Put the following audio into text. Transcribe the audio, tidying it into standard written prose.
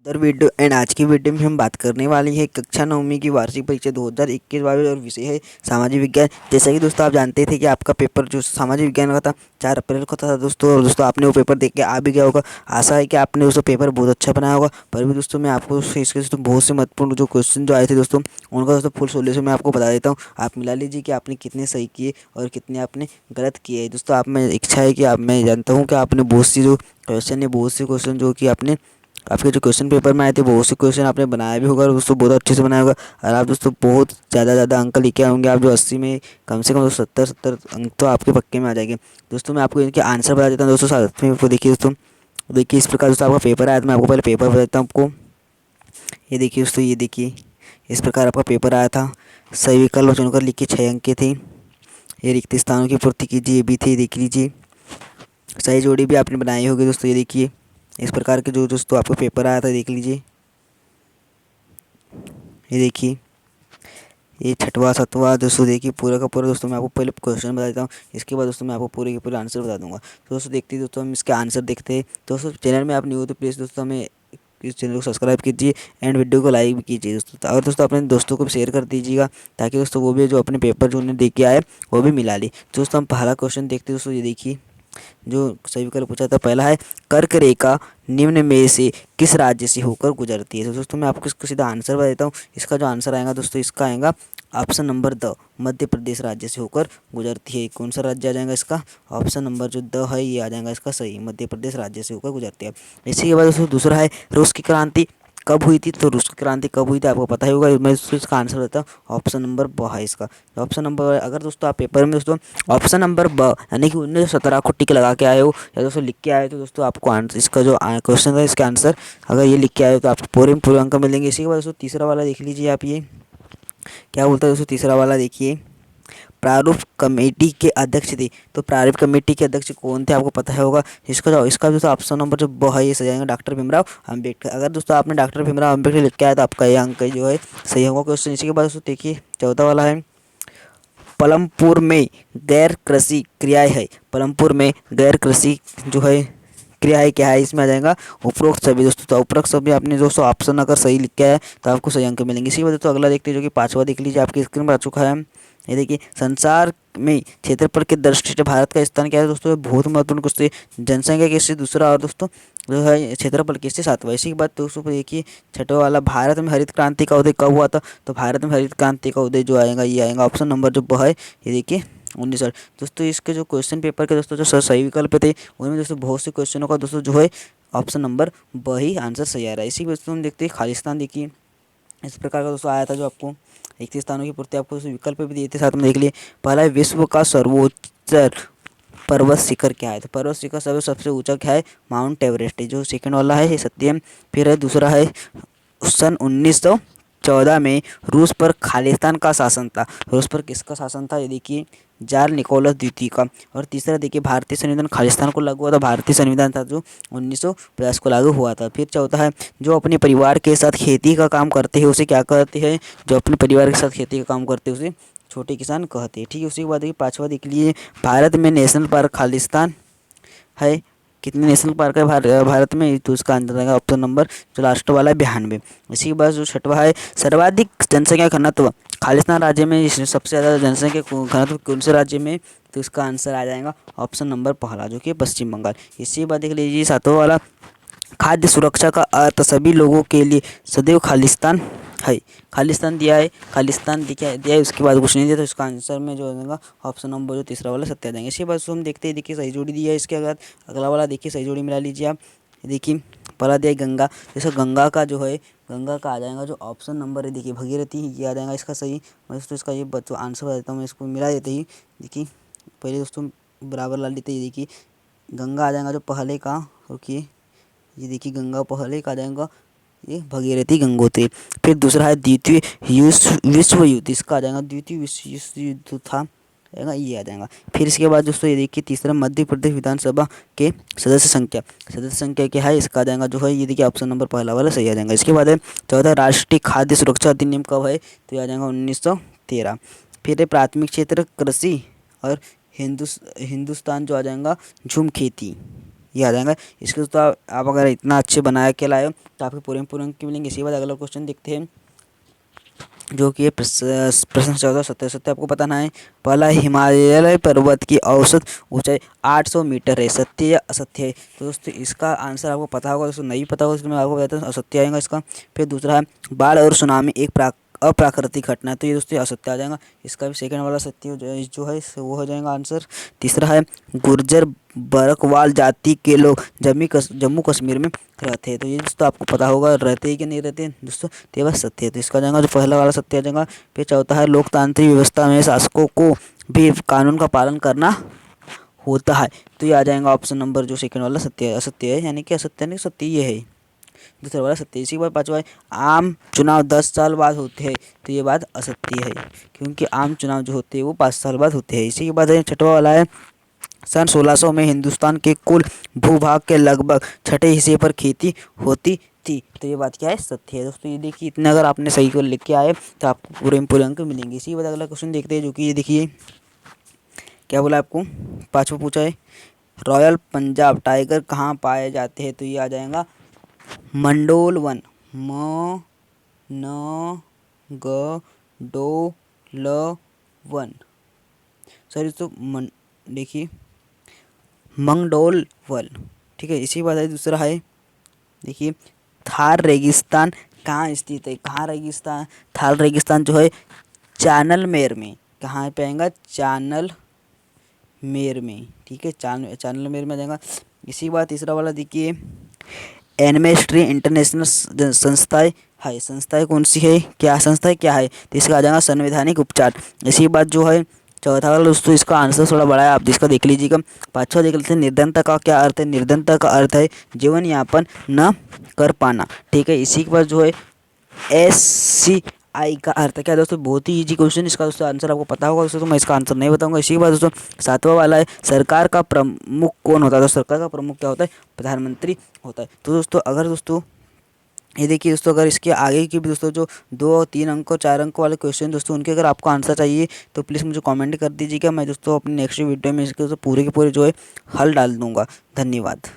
There video and आज की video में हम बात करने वाले हैं कक्षा नवमीं की वार्षिक परीक्षा 2021-22 और विषय है सामाजिक विज्ञान। जैसा कि दोस्तों आप जानते थे कि आपका पेपर जो सामाजिक विज्ञान का था 4 अप्रैल को था दोस्तों, और दोस्तों आपने वो पेपर देख के आ भी गया होगा। आशा है कि आपने उसका पेपर बहुत अच्छा बनाया होगा। पर भी दोस्तों मैं आपको इसके दोस्तों बहुत से महत्वपूर्ण जो क्वेश्चन जो आए थे दोस्तों, उनका दोस्तों फुल सोल्यूशन मैं आपको बता देता हूँ। आप मिला लीजिए कि आपने कितने सही किए और कितने आपने गलत किए। दोस्तों आप में इच्छा है कि आप मैं जानता हूँ कि आपने बहुत सी जो क्वेश्चन है, बहुत से क्वेश्चन जो कि आपने आपके जो क्वेश्चन पेपर में आए थे बहुत से क्वेश्चन आपने बनाया भी होगा और दोस्तों बहुत अच्छे से बनाया होगा। और आप दोस्तों बहुत ज़्यादा अंक लेके आए होंगे। आप जो 80 में कम से कम 70 अंक तो आपके पक्के में आ जाएंगे। दोस्तों मैं आपको इनके आंसर बता देता हूँ दोस्तों साथ में। वो देखिए दोस्तों, देखिए इस प्रकार दोस्तों आपका पेपर आया था। मैं आपको पहले पेपर बता देता हूँ आपको। ये देखिए दोस्तों, ये देखिए इस प्रकार आपका पेपर आया था। सही विकल्प चुनकर लिखिए 6 अंक के थे। ये रिक्त स्थानों की पूर्ति कीजिए, ये भी थे, देख लीजिए। सही जोड़ी भी आपने बनाई होगी दोस्तों। ये देखिए इस प्रकार के जो दोस्तों आपको पेपर आया था, देख लीजिए। ये देखिए ये छठवा सातवां दोस्तों, देखिए पूरा का पूरा दोस्तों मैं आपको पहले क्वेश्चन बता देता हूँ। इसके बाद दोस्तों मैं आपको पूरे के पूरे आंसर बता दूंगा। तो दोस्तों देखते ही दोस्तों हम इसके आंसर देखते हैं। दोस्तों चैनल में आप न्यू हो तो प्लीज़ दोस्तों हमें इस चैनल को सब्सक्राइब कीजिए एंड वीडियो को लाइक भी कीजिए दोस्तों। और दोस्तों अपने दोस्तों को भी शेयर कर दीजिएगा ताकि दोस्तों वो भी जो अपने पेपर जो उन्हें दे के आए वो भी मिला ली। दोस्तों हम पहला क्वेश्चन देखते हैं दोस्तों। ये देखिए जो सही विकल्प पूछा था, पहला है कर्क रेखा निम्न में से किस राज्य से होकर गुजरती है। तो दोस्तों मैं आपको इसको सीधा आंसर बता देता हूँ। इसका जो आंसर आएगा दोस्तों, इसका आएगा option number the, Madhya Pradesh राज्य से होकर गुजरती है। कौन सा राज्य आ जाएगा इसका? ऑप्शन नंबर जो द है ये आ जाएगा इसका सही, मध्य प्रदेश राज्य से होकर गुजरती है। इसी के बाद दोस्तों दूसरा है रूस की क्रांति कब हुई थी। तो रूस की क्रांति कब हुई थी आपको पता ही होगा। मैं इसका आंसर देता हूँ, ऑप्शन नंबर ब है इसका। ऑप्शन नंबर अगर दोस्तों आप पेपर में दोस्तों ऑप्शन नंबर ब यानी कि 1917 को टिक लगा के आए हो या दोस्तों लिख के आए हो तो दोस्तों आपको आंसर इसका जो क्वेश्चन था इसका आंसर अगर ये लिख के आए हो तो आपको पूरे में पूरे अंक मिलेंगे। इसी के बाद दोस्तों तीसरा वाला देख लीजिए आप। ये क्या बोलता है दोस्तों तीसरा वाला, देखिए प्रारूप कमेटी के अध्यक्ष थे। तो प्रारूप कमेटी के अध्यक्ष कौन थे आपको पता है होगा। इसका दोस्तों ऑप्शन नंबर जो ब है ये सही जाएगा, डॉक्टर भीमराव अम्बेडकर। अगर दोस्तों आपने डॉक्टर भीमराव अम्बेडकर लिख के आया तो आपका ये अंक जो है सही होगा क्वेश्चन। इसी के बाद दोस्तों देखिए चौथा वाला है पलमपुर में गैर कृषि क्रियाएं है। पलमपुर में गैर कृषि जो है क्रिया है क्या है, इसमें आ जाएगा उपरोक्त सभी दोस्तों। तो उपरोक्त सभी आपने दोस्तों ऑप्शन अगर सही लिख के आया तो आपको सही अंक मिलेंगे। इसी वजह तो अगला देखते हैं जो कि पांचवा देख लीजिए आपकी स्क्रीन पर आ चुका है। ये देखिए संसार में क्षेत्रफल के दृष्टि से भारत का स्थान क्या है दोस्तों। ये बहुत महत्वपूर्ण क्वेश्चन है। जनसंख्या किससे दूसरा और दोस्तों जो है क्षेत्रफल किससे सातवां। इसी के बाद दोस्तों देखिए छठवा वाला भारत में हरित क्रांति का उदय कब हुआ था। तो भारत में हरित क्रांति का उदय जो आएगा ये आएगा ऑप्शन नंबर जो ब है ये देखिए 19। दोस्तों इसके जो क्वेश्चन पेपर के दोस्तों जो सही विकल्प थे उनमें दोस्तों बहुत से क्वेश्चनों का दोस्तों जो है ऑप्शन नंबर ब ही आंसर सही आ रहा है। इसी दोस्तों हम देखते हैं खालिस्तान। देखिए इस प्रकार का दोस्तों आया था जो आपको 31 स्थानों की पूर्ति आपको विकल्प भी दिए थे साथ में, देख लिए। पहला है विश्व का सर्वोच्च पर्वत शिखर क्या है। तो पर्वत शिखर सबसे ऊंचा क्या है, माउंट एवरेस्ट है। जो सेकंड वाला है ये सत्यम। फिर है दूसरा है सन 1914 में रूस पर खालिस्तान का शासन था। रूस पर किसका शासन था, ये देखिए जार निकोलस द्वितीय का। और तीसरा देखिए भारतीय संविधान खालिस्तान को लागू हुआ था। भारतीय संविधान था जो 1950 को लागू हुआ था। फिर चौथा है जो अपने परिवार के साथ खेती का काम करते हैं उसे क्या कहते हैं। जो अपने परिवार के साथ खेती का काम करते हैं उसे छोटे किसान कहते हैं। ठीक है, उसी के बाद देखिए पाँचवा देख लीजिए भारत में नेशनल पार्क खालिस्तान है। कितने नेशनल पार्क है भारत में, तो उसका आंसर आएगा ऑप्शन नंबर जो लास्ट वाला है 92। इसी के बाद जो छठवा है सर्वाधिक जनसंख्या घनत्व खालिस्तान राज्य में सबसे ज़्यादा जनसंख्या घनत्व कौन से राज्य में। तो इसका आंसर आ जाएगा ऑप्शन नंबर पहला जो कि पश्चिम बंगाल। इसी के बाद देख लीजिए सातवां वाला खाद्य सुरक्षा का अर्थ सभी लोगों के लिए सदैव खालिस्तान है। खालिस्तान दिया है, खालिस्तान दिया है, उसके बाद कुछ नहीं दिया। तो इसका आंसर में जो होगा ऑप्शन नंबर जो तीसरा वाला सत्य आ जाएंगे। इसके बाद हम देखते हैं, देखिए सही जोड़ी दिया है। इसके बाद अगला वाला देखिए सही जोड़ी मिला लीजिए आप। देखिए पहला दिया है गंगा, जैसे गंगा का जो है गंगा का आ जाएगा जो ऑप्शन नंबर है देखिए भगीरथी ये आ जाएगा इसका सही। मैं दोस्तों इसका ये बच्चों आंसर बता देता हूँ, मैं इसको मिला देते ही। देखिए पहले दोस्तों बराबर ला लेते ही, देखिए गंगा आ जाएगा जो पहले का, ओके ये देखिए गंगा पहले का आ जाएगा ये भगीरथी गंगोत्री। फिर दूसरा है द्वितीय विश्व युद्ध, इसका आ जाएगा द्वितीय विश्व युद्ध था ये आ जाएगा। फिर इसके बाद दोस्तों ये देखिए तीसरा मध्य प्रदेश विधानसभा के सदस्य संख्या क्या है, इसका आ जाएगा जो है ये देखिए ऑप्शन नंबर पहला वाला सही आ जाएगा। इसके बाद है चौथा राष्ट्रीय खाद्य सुरक्षा अधिनियम कब है, तो ये आ जाएगा 1913। फिर है प्राथमिक क्षेत्र कृषि और हिंदुस्तान जो आ जाएगा झूम खेती, ये आ जाएगा। इसके दोस्तों आप अगर इतना अच्छे बना के लाए हो तो आपके पूरे में पूरे अंक मिलेंगे। इसी के बाद अगला क्वेश्चन देखते हैं, जो कि प्रश्न 14 सत्य सत्य आपको बताना है। पहला, हिमालय पर्वत की औसत ऊंचाई 800 मीटर है, सत्य या असत्य है? तो दोस्तों इसका आंसर आपको पता होगा, दोस्तों नहीं पता होगा तो मैं आपको बताता हूँ, असत्य आएगा इसका। फिर दूसरा है, बाढ़ और सुनामी एक अप्राकृतिक घटना है, तो ये दोस्तों असत्य आ जाएगा। इसका भी सेकंड वाला सत्य जो है वो हो जाएगा आंसर। तीसरा है, गुर्जर बरकवाल जाति के लोग जम्मू कश्मीर में रहते हैं, तो ये दोस्तों आपको पता होगा रहते हैं कि नहीं रहते हैं दोस्तों, तो ये बात सत्य है, तो इसका जाएगा जो पहला वाला सत्य आ जाएगा। फिर चौथा है, लोकतांत्रिक व्यवस्था में शासकों को भी कानून का पालन करना होता है, तो ये आ जाएगा ऑप्शन नंबर जो सेकंड वाला सत्य है, असत्य है, यानी कि असत्य नहीं सत्य ये है। दूसरा वाला सत्य। इसी के बाद पाँचवा है, आम चुनाव 10 साल बाद होते हैं, तो ये बात असत्य है, क्योंकि आम चुनाव जो होते हैं वो 5 साल बाद होते हैं। इसी के बाद छठवा वाला है, सन 1600 में हिंदुस्तान के कुल भूभाग के लगभग छठे हिस्से पर खेती होती थी, तो ये बात क्या है, सत्य है। दोस्तों ये देखिए, इतने अगर आपने सही को लिख के आए तो आपको पूरे में पूरे अंक मिलेंगे। इसी के बाद अगला क्वेश्चन देखते हैं, जो कि ये देखिए क्या बोला आपको, पाँचवा पूछा है, रॉयल पंजाब टाइगर कहाँ पाए जाते हैं? तो ये आ जाएगा मंडोल वन, म न ग डो ल वन, सॉरी तो देखिए मंगडोल वन, ठीक है। इसी बात है, दूसरा है देखिए, थार रेगिस्तान कहाँ स्थित है? कहाँ रेगिस्तान, थार रेगिस्तान जो है चानलमेर में, कहाँ पे आएगा, चानलमेर में, ठीक है, चानलमेर में आ जाएगा। इसी बात तीसरा वाला देखिए, एनिमेस्ट्री इंटरनेशनल संस्थाएं है, संस्थाएं कौन सी है, क्या संस्थाएं क्या है? तो इसका आ जाएगा संवैधानिक उपचार। इसी बात जो है चौथा वाला दोस्तों, इसका आंसर थोड़ा बड़ा है, आप जिसका देख लीजिएगा। पाँचवा देख लेते हैं, निर्धनता का क्या अर्थ है? निर्धनता का अर्थ है जीवन यापन न कर पाना, ठीक है। इसी के बाद जो है SCI का अर्थ क्या है दोस्तों? बहुत ही इजी क्वेश्चन, इसका दोस्तों आंसर आपको पता होगा दोस्तों, तो मैं इसका आंसर नहीं बताऊंगा। इसी के बाद दोस्तों सातवां वाला है, सरकार का प्रमुख कौन होता है? तो सरकार का प्रमुख क्या होता है? प्रधानमंत्री होता है। तो दोस्तों अगर दोस्तों ये देखिए दोस्तों, अगर इसके आगे की भी दोस्तों जो 2 और 3 अंक और 4 अंक वाले क्वेश्चन दोस्तों, उनके अगर आपको आंसर चाहिए तो प्लीज़ मुझे कमेंट कर दीजिएगा। मैं दोस्तों अपनी नेक्स्ट वीडियो में इसके दोस्तों पूरे के पूरे जो है हल डाल दूंगा। धन्यवाद।